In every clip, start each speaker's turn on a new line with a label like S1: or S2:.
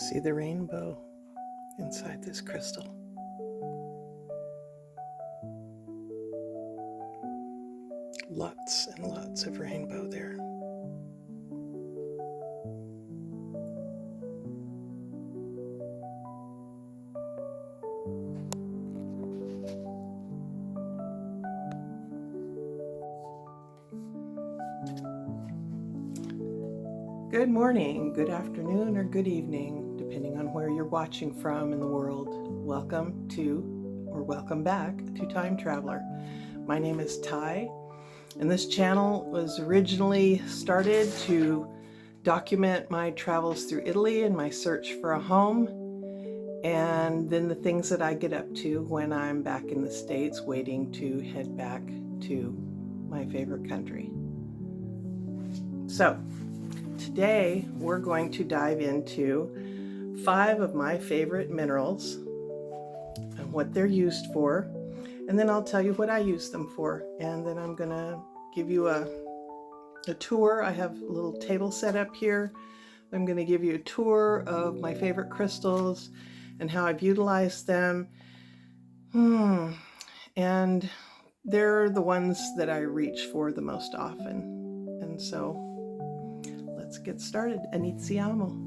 S1: See the rainbow inside this crystal. Lots and lots of rainbow there. Good morning, good afternoon, or good evening, depending on where you're watching from in the world. Welcome back to Time Traveler. My name is Ty, and this channel was originally started to document my travels through Italy and my search for a home, and then the things that I get up to when I'm back in the States waiting to head back to my favorite country. So, today we're going to dive into 5 of my favorite minerals and what they're used for, and then I'll tell you what I use them for, and then I'm gonna give you a tour. I have a little table set up here. I'm gonna give you a tour of my favorite crystals and how I've utilized them. And they're the ones that I reach for the most often. And so let's get started. Iniziamo.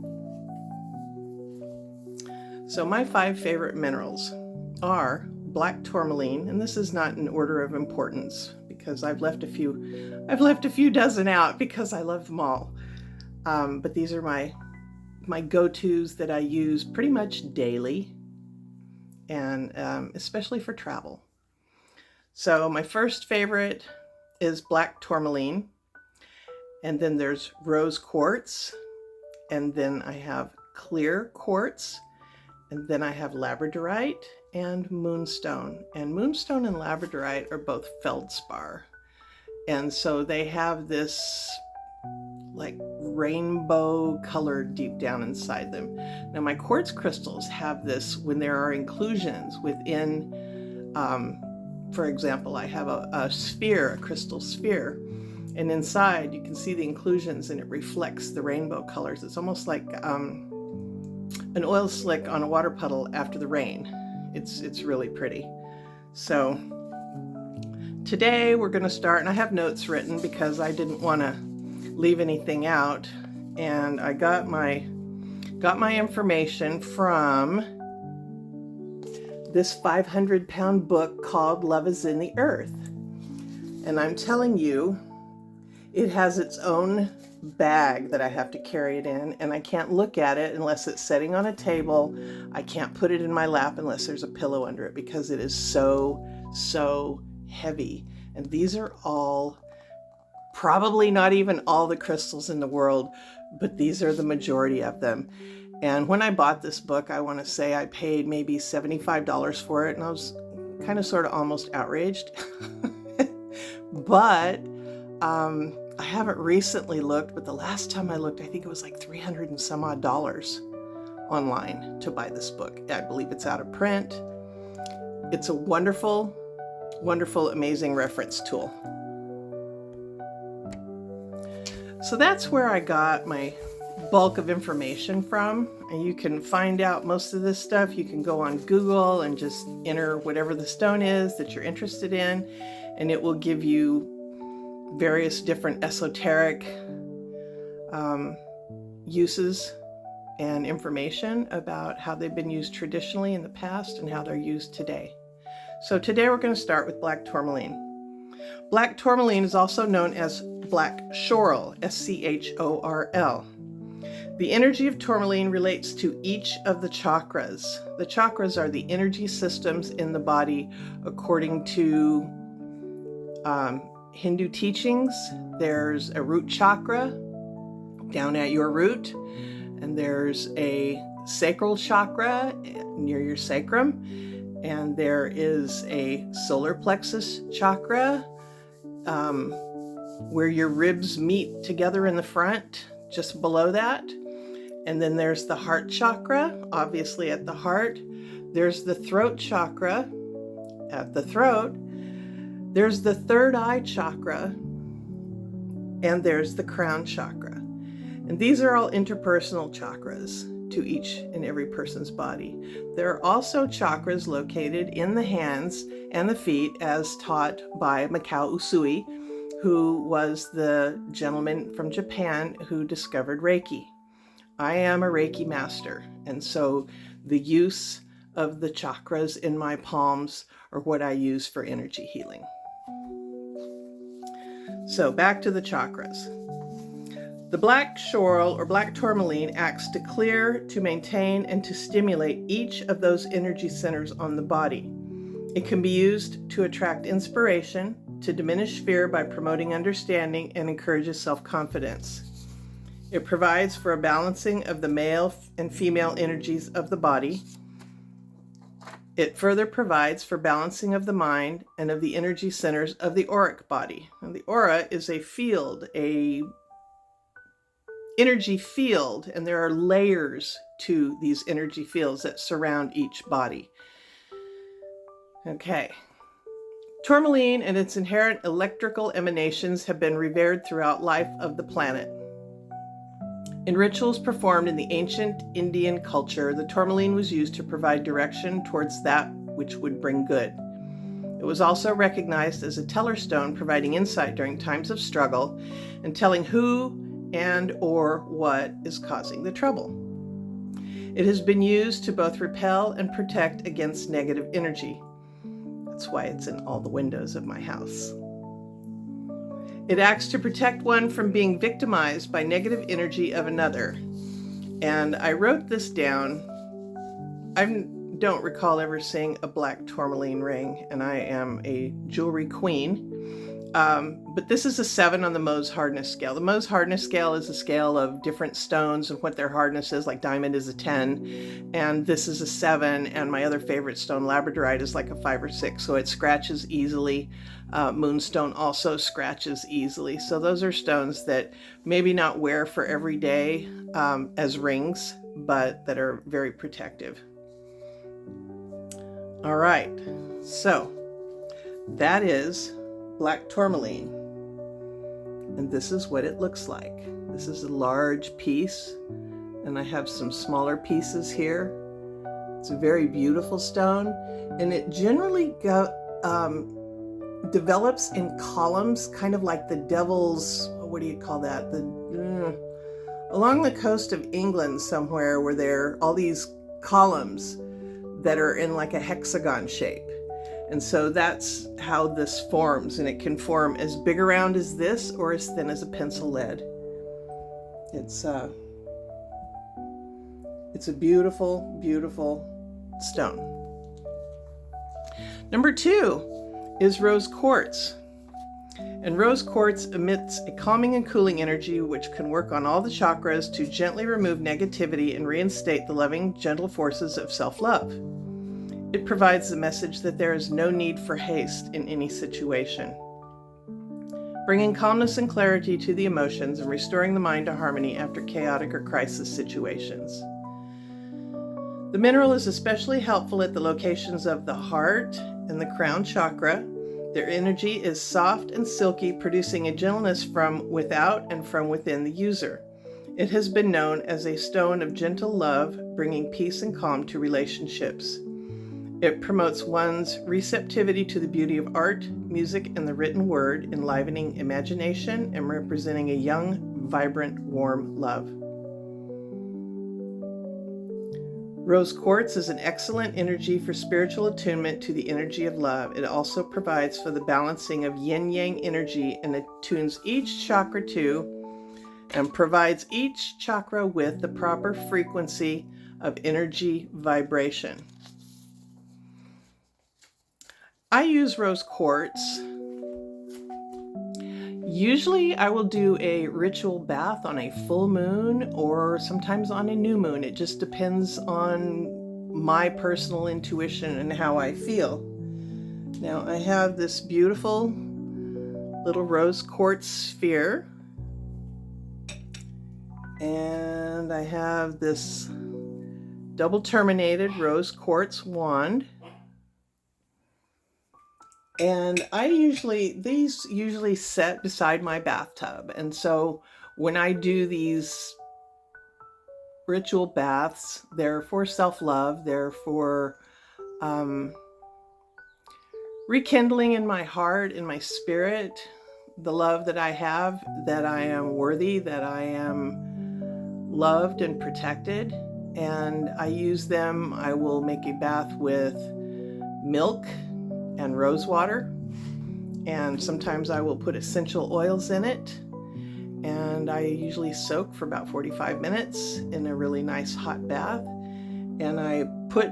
S1: So my 5 favorite minerals are black tourmaline, and this is not in order of importance because I've left a few dozen out because I love them all. But these are my go-tos that I use pretty much daily, and especially for travel. So my first favorite is black tourmaline. And then there's rose quartz, and then I have clear quartz, and then I have labradorite and moonstone. And moonstone and labradorite are both feldspar. And so they have this like rainbow color deep down inside them. Now my quartz crystals have this when there are inclusions within, for example, I have a sphere, a crystal sphere. And inside you can see the inclusions and it reflects the rainbow colors. It's almost like an oil slick on a water puddle after the rain. It's really pretty. So today we're going to start, and I have notes written because I didn't want to leave anything out. And I got my information from this 500-pound book called Love is in the Earth. And I'm telling you, it has its own bag that I have to carry it in, and I can't look at it unless it's sitting on a table. I can't put it in my lap unless there's a pillow under it because it is so heavy. And these are all, probably not even all the crystals in the world, but these are the majority of them. And when I bought this book, I want to say I paid maybe $75 for it, and I was kind of sort of almost outraged. But I haven't recently looked, but the last time I looked, I think it was like $300 and some odd online to buy this book. I believe it's out of print. It's a wonderful, amazing reference tool. So that's where I got my bulk of information from, and you can find out most of this stuff. You can go on Google and just enter whatever the stone is that you're interested in, and it will give you various different esoteric uses and information about how they've been used traditionally in the past and how they're used today. So today we're going to start with black tourmaline. Black tourmaline is also known as black schorl, S-C-H-O-R-L. The energy of tourmaline relates to each of the chakras. The chakras are the energy systems in the body according to Hindu teachings. There's a root chakra down at your root, and there's a sacral chakra near your sacrum, and there is a solar plexus chakra where your ribs meet together in the front, just below that. And then there's the heart chakra, obviously at the heart. There's the throat chakra at the throat. There's the third eye chakra, and there's the crown chakra. And these are all interpersonal chakras. to each and every person's body. There are also chakras located in the hands and the feet, as taught by Mikao Usui, who was the gentleman from Japan who discovered Reiki. I am a Reiki master, and so the use of the chakras in my palms are what I use for energy healing. So back to the chakras. The black schorl or black tourmaline acts to clear, to maintain, and to stimulate each of those energy centers on the body. It can be used to attract inspiration, to diminish fear by promoting understanding, and encourages self-confidence. It provides for a balancing of the male and female energies of the body. It further provides for balancing of the mind and of the energy centers of the auric body. And the aura is a field, a energy field, and there are layers to these energy fields that surround each body. Okay. Tourmaline and its inherent electrical emanations have been revered throughout life of the planet. In rituals performed in the ancient Indian culture, the tourmaline was used to provide direction towards that which would bring good. It was also recognized as a teller stone, providing insight during times of struggle and telling who and or what is causing the trouble. It has been used to both repel and protect against negative energy. That's why it's in all the windows of my house. It acts to protect one from being victimized by negative energy of another. And I wrote this down. I don't recall ever seeing a black tourmaline ring, and I am a jewelry queen. But this is a 7 on the Mohs hardness scale. The Mohs hardness scale is a scale of different stones and what their hardness is. Like diamond is a 10, and this is a 7, and my other favorite stone, labradorite, is like a 5 or 6, so it scratches easily. Moonstone also scratches easily. So those are stones that maybe not wear for every day as rings, but that are very protective. All right, so that is black tourmaline, and this is what it looks like. This is a large piece, and I have some smaller pieces here. It's a very beautiful stone, and it generally develops in columns, kind of like the devil's, what do you call that? Along the coast of England somewhere, where there are all these columns that are in like a hexagon shape. And so that's how this forms, and it can form as big around as this or as thin as a pencil lead. It's a beautiful, beautiful stone. Number 2 is rose quartz. And rose quartz emits a calming and cooling energy which can work on all the chakras to gently remove negativity and reinstate the loving, gentle forces of self-love. It provides the message that there is no need for haste in any situation, bringing calmness and clarity to the emotions and restoring the mind to harmony after chaotic or crisis situations. The mineral is especially helpful at the locations of the heart and the crown chakra. Their energy is soft and silky, producing a gentleness from without and from within the user. It has been known as a stone of gentle love, bringing peace and calm to relationships. It promotes one's receptivity to the beauty of art, music, and the written word, enlivening imagination and representing a young, vibrant, warm love. Rose quartz is an excellent energy for spiritual attunement to the energy of love. It also provides for the balancing of yin-yang energy and attunes each chakra to and provides each chakra with the proper frequency of energy vibration. I use rose quartz. Usually I will do a ritual bath on a full moon or sometimes on a new moon. It just depends on my personal intuition and how I feel. Now I have this beautiful little rose quartz sphere, and I have this double terminated rose quartz wand. And these usually set beside my bathtub. And so when I do these ritual baths. They're for self-love. They're for rekindling in my heart, in my spirit, the love that I have, that I am worthy, that I am loved and protected. And I use them. I will make a bath with milk and rose water. And sometimes I will put essential oils in it. And I usually soak for about 45 minutes in a really nice hot bath. And I put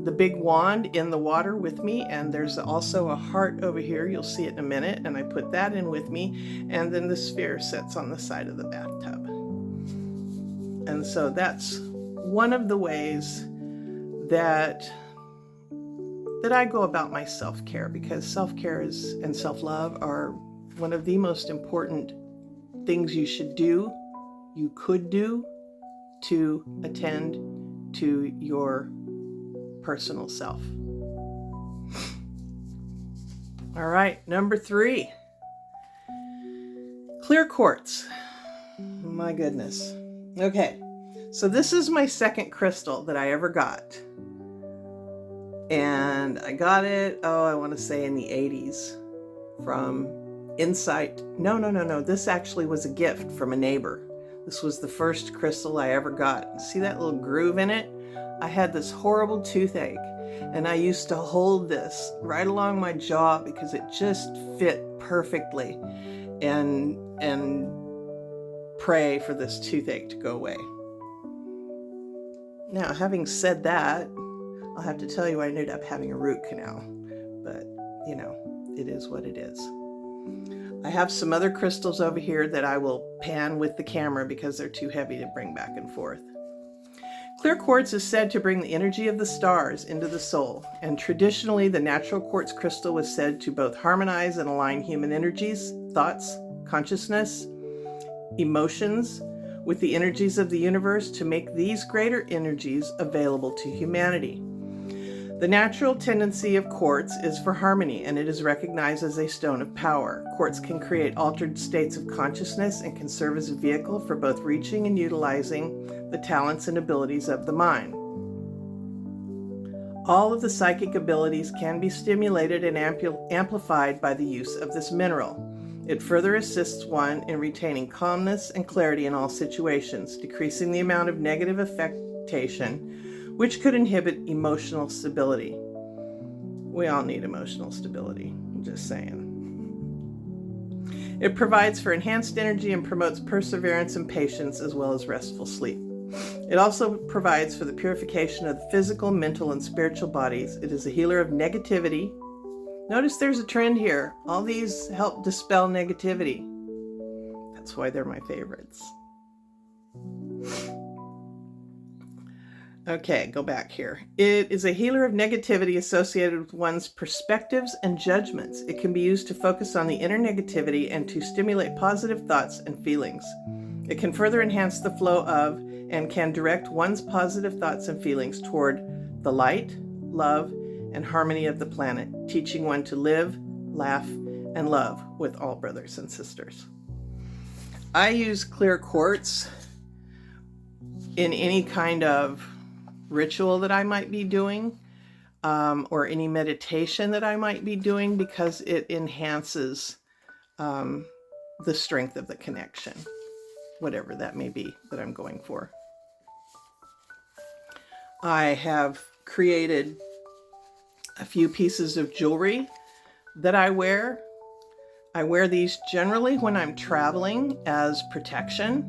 S1: the big wand in the water with me, and there's also a heart over here. You'll see it in a minute. And I put that in with me, and then the sphere sits on the side of the bathtub. And so that's one of the ways that I go about my self-care, because self-care and self-love are one of the most important things you should do, you could do, to attend to your personal self. All right, number 3, clear quartz. My goodness. Okay, so this is my second crystal that I ever got. And I got it, I want to say in the 80s from Insight. No. This actually was a gift from a neighbor. This was the first crystal I ever got. See that little groove in it? I had this horrible toothache, and I used to hold this right along my jaw because it just fit perfectly, and pray for this toothache to go away. Now, having said that, I'll have to tell you I ended up having a root canal, but it is what it is. I have some other crystals over here that I will pan with the camera because they're too heavy to bring back and forth. Clear quartz is said to bring the energy of the stars into the soul, and traditionally the natural quartz crystal was said to both harmonize and align human energies, thoughts, consciousness, emotions with the energies of the universe to make these greater energies available to humanity. The natural tendency of quartz is for harmony, and it is recognized as a stone of power. Quartz can create altered states of consciousness and can serve as a vehicle for both reaching and utilizing the talents and abilities of the mind. All of the psychic abilities can be stimulated and amplified by the use of this mineral. It further assists one in retaining calmness and clarity in all situations, decreasing the amount of negative affectation which could inhibit emotional stability. We all need emotional stability, I'm just saying. It provides for enhanced energy and promotes perseverance and patience, as well as restful sleep. It also provides for the purification of the physical, mental, and spiritual bodies. It is a healer of negativity. Notice there's a trend here. All these help dispel negativity. That's why they're my favorites. Okay, go back here. It is a healer of negativity associated with one's perspectives and judgments. It can be used to focus on the inner negativity and to stimulate positive thoughts and feelings. It can further enhance the flow of and can direct one's positive thoughts and feelings toward the light, love, and harmony of the planet, teaching one to live, laugh, and love with all brothers and sisters. I use clear quartz in any kind of ritual that I might be doing, or any meditation that I might be doing, because it enhances the strength of the connection, whatever that may be that I'm going for. I have created a few pieces of jewelry that I wear. I wear these generally when I'm traveling as protection.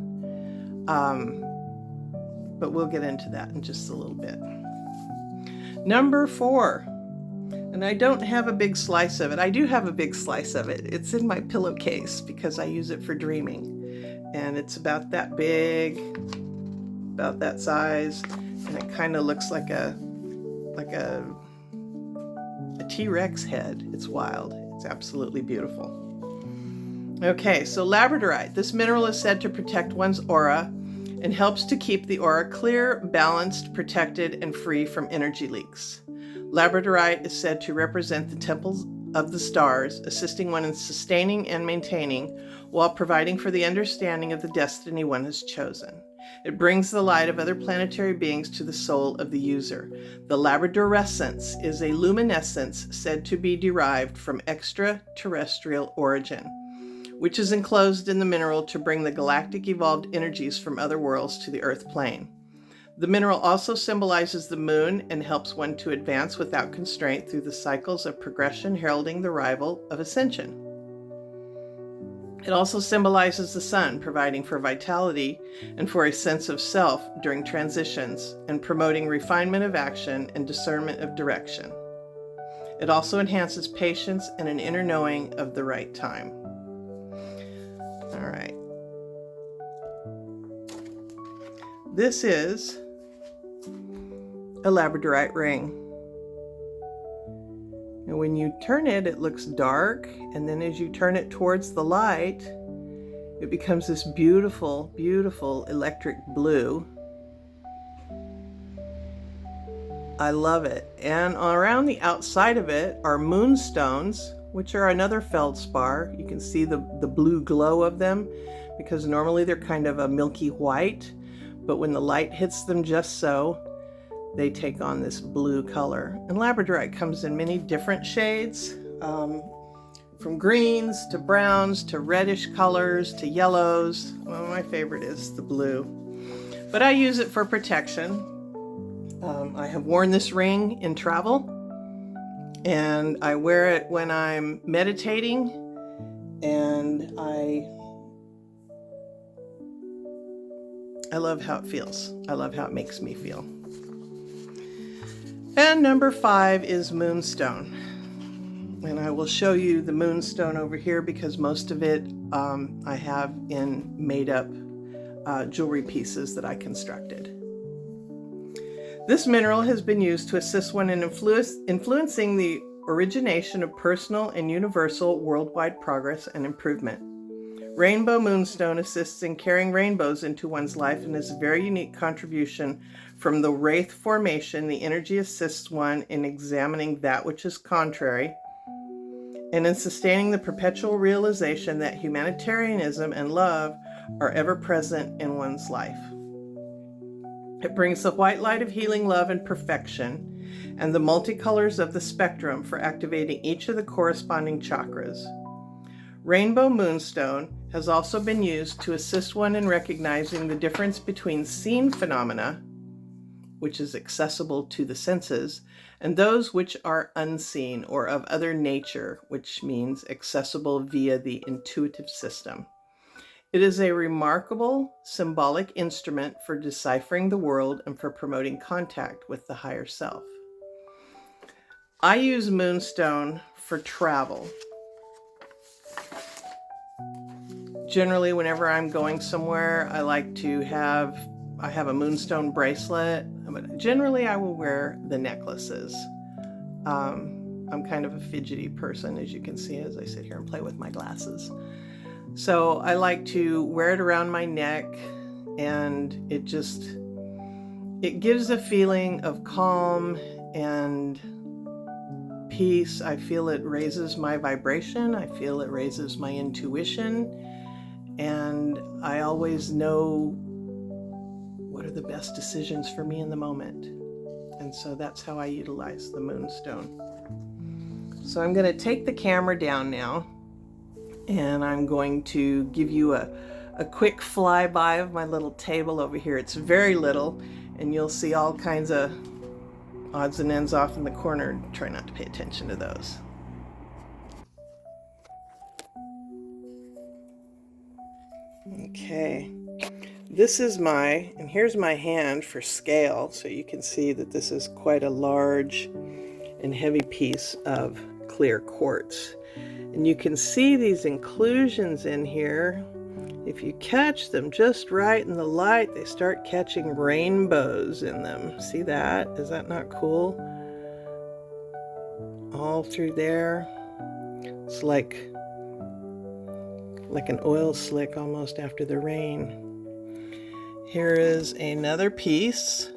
S1: But we'll get into that in just a little bit. Number 4, and I don't have a big slice of it. I do have a big slice of it. It's in my pillowcase because I use it for dreaming. And it's about that big, about that size, and it kind of looks like a T-Rex head. It's wild. It's absolutely beautiful. Okay, so labradorite. This mineral is said to protect one's aura and helps to keep the aura clear, balanced, protected, and free from energy leaks. Labradorite is said to represent the temples of the stars, assisting one in sustaining and maintaining, while providing for the understanding of the destiny one has chosen. It brings the light of other planetary beings to the soul of the user. The labradorescence is a luminescence said to be derived from extraterrestrial origin, which is enclosed in the mineral to bring the galactic evolved energies from other worlds to the Earth plane. The mineral also symbolizes the moon and helps one to advance without constraint through the cycles of progression, heralding the arrival of ascension. It also symbolizes the sun, providing for vitality and for a sense of self during transitions and promoting refinement of action and discernment of direction. It also enhances patience and an inner knowing of the right time. All right. This is a labradorite ring. And when you turn it, it looks dark, and then as you turn it towards the light, it becomes this beautiful, beautiful electric blue. I love it. And around the outside of it are moonstones, which are another feldspar. You can see the blue glow of them because normally they're kind of a milky white, but when the light hits them just so, they take on this blue color. And labradorite comes in many different shades, from greens to browns to reddish colors to yellows. Well, my favorite is the blue, but I use it for protection. I have worn this ring in travel, and I wear it when I'm meditating, and I love how it feels. I love how it makes me feel. And number 5 is moonstone. And I will show you the moonstone over here because most of it I have in made up jewelry pieces that I constructed. This mineral has been used to assist one in influencing the origination of personal and universal worldwide progress and improvement. Rainbow moonstone assists in carrying rainbows into one's life and is a very unique contribution from the wraith formation. The energy assists one in examining that which is contrary and in sustaining the perpetual realization that humanitarianism and love are ever present in one's life. It brings the white light of healing, love, and perfection, and the multicolors of the spectrum for activating each of the corresponding chakras. Rainbow moonstone has also been used to assist one in recognizing the difference between seen phenomena, which is accessible to the senses, and those which are unseen or of other nature, which means accessible via the intuitive system. It is a remarkable symbolic instrument for deciphering the world and for promoting contact with the higher self. I use moonstone for travel. Generally, whenever I'm going somewhere, I like to have a moonstone bracelet, but generally I will wear the necklaces. I'm kind of a fidgety person, as you can see, as I sit here and play with my glasses. So I like to wear it around my neck, and it gives a feeling of calm and peace. I feel it raises my vibration. I feel it raises my intuition, and I always know what are the best decisions for me in the moment. And so that's how I utilize the moonstone. So I'm going to take the camera down now, and I'm going to give you a quick flyby of my little table over here. It's very little, and you'll see all kinds of odds and ends off in the corner. Try not to pay attention to those. Okay. This is and here's my hand for scale, so you can see that this is quite a large and heavy piece of clear quartz. And you can see these inclusions in here. If you catch them just right in the light, they start catching rainbows in them. See that? Is that not cool? All through there. It's like an oil slick almost after the rain. Here is another piece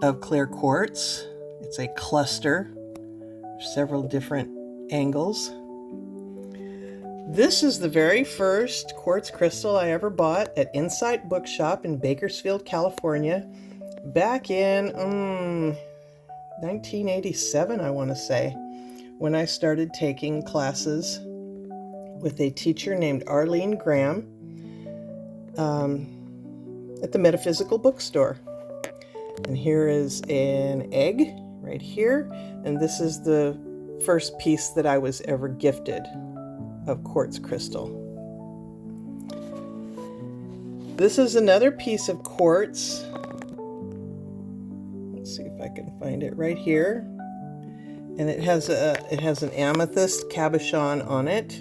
S1: of clear quartz. It's a cluster, several different angles. This is the very first quartz crystal I ever bought at Insight Bookshop in Bakersfield, California, back in 1987, I want to say, when I started taking classes with a teacher named Arlene Graham at the Metaphysical Bookstore. And here is an egg right here, and this is the first piece that I was ever gifted of quartz crystal. This is another piece of quartz. Let's see if I can find it right here. And it has an amethyst cabochon on it,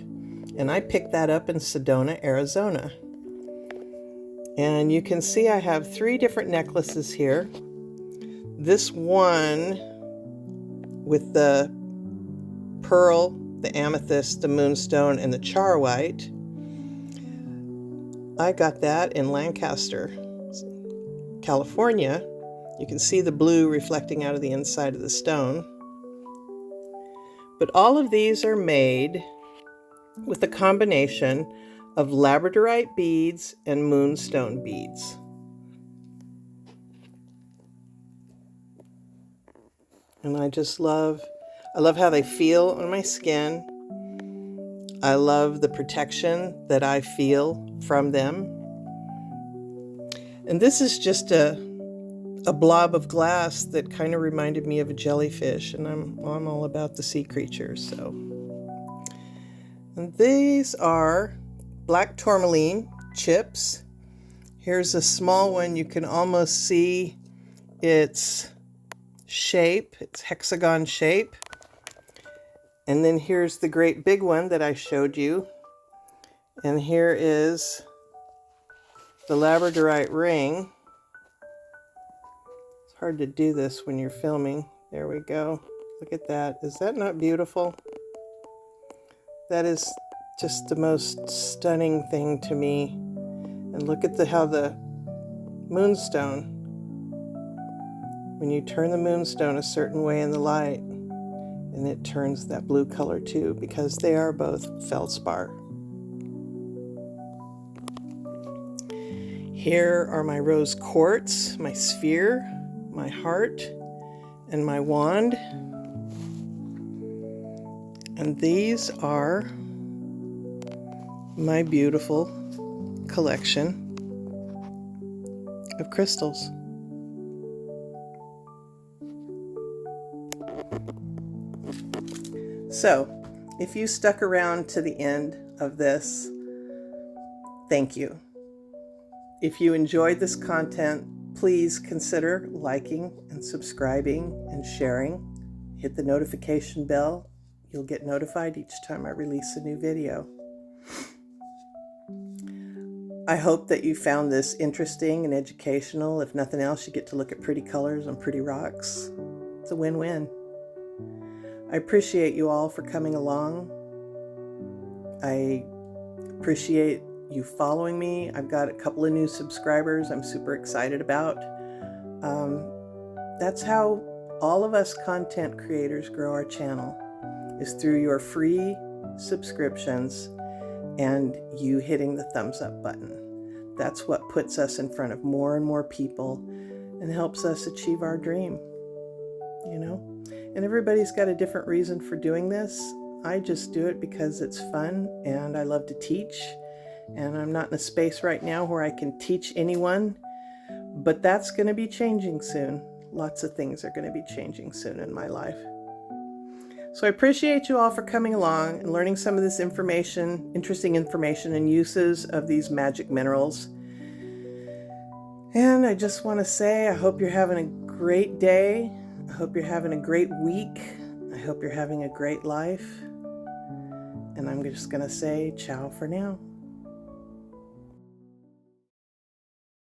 S1: and I picked that up in Sedona, Arizona. And you can see I have 3 different necklaces here. This one with the pearl, the amethyst, the moonstone, and the charwhite, I got that in Lancaster, California. You can see the blue reflecting out of the inside of the stone. But all of these are made with a combination of labradorite beads and moonstone beads. And I love how they feel on my skin. I love the protection that I feel from them. And this is just a blob of glass that kind of reminded me of a jellyfish, and I'm all about the sea creatures. So, and these are black tourmaline chips. Here's a small one. You can almost see its shape, its hexagon shape. And then here's the great big one that I showed you. And here is the labradorite ring. It's hard to do this when you're filming. There we go. Look at that. Is that not beautiful? That is just the most stunning thing to me. And look at how the moonstone, when you turn the moonstone a certain way in the light, and it turns that blue color too, because they are both feldspar. Here are my rose quartz, my sphere, my heart, and my wand. And these are my beautiful collection of crystals. So, if you stuck around to the end of this, thank you. If you enjoyed this content, please consider liking and subscribing and sharing. Hit the notification bell. You'll get notified each time I release a new video. I hope that you found this interesting and educational. If nothing else, you get to look at pretty colors on pretty rocks. It's a win-win. I appreciate you all for coming along. I appreciate you following me. I've got a couple of new subscribers I'm super excited about. That's how all of us content creators grow our channel, is through your free subscriptions and you hitting the thumbs up button. That's what puts us in front of more and more people and helps us achieve our dream, you know? And everybody's got a different reason for doing this. I just do it because it's fun and I love to teach. And I'm not in a space right now where I can teach anyone, but that's going to be changing soon. Lots of things are going to be changing soon in my life. So I appreciate you all for coming along and learning some of this information, interesting information and uses of these magic minerals. And I just want to say, I hope you're having a great day. I hope you're having a great week. I hope you're having a great life. And I'm just going to say ciao for now.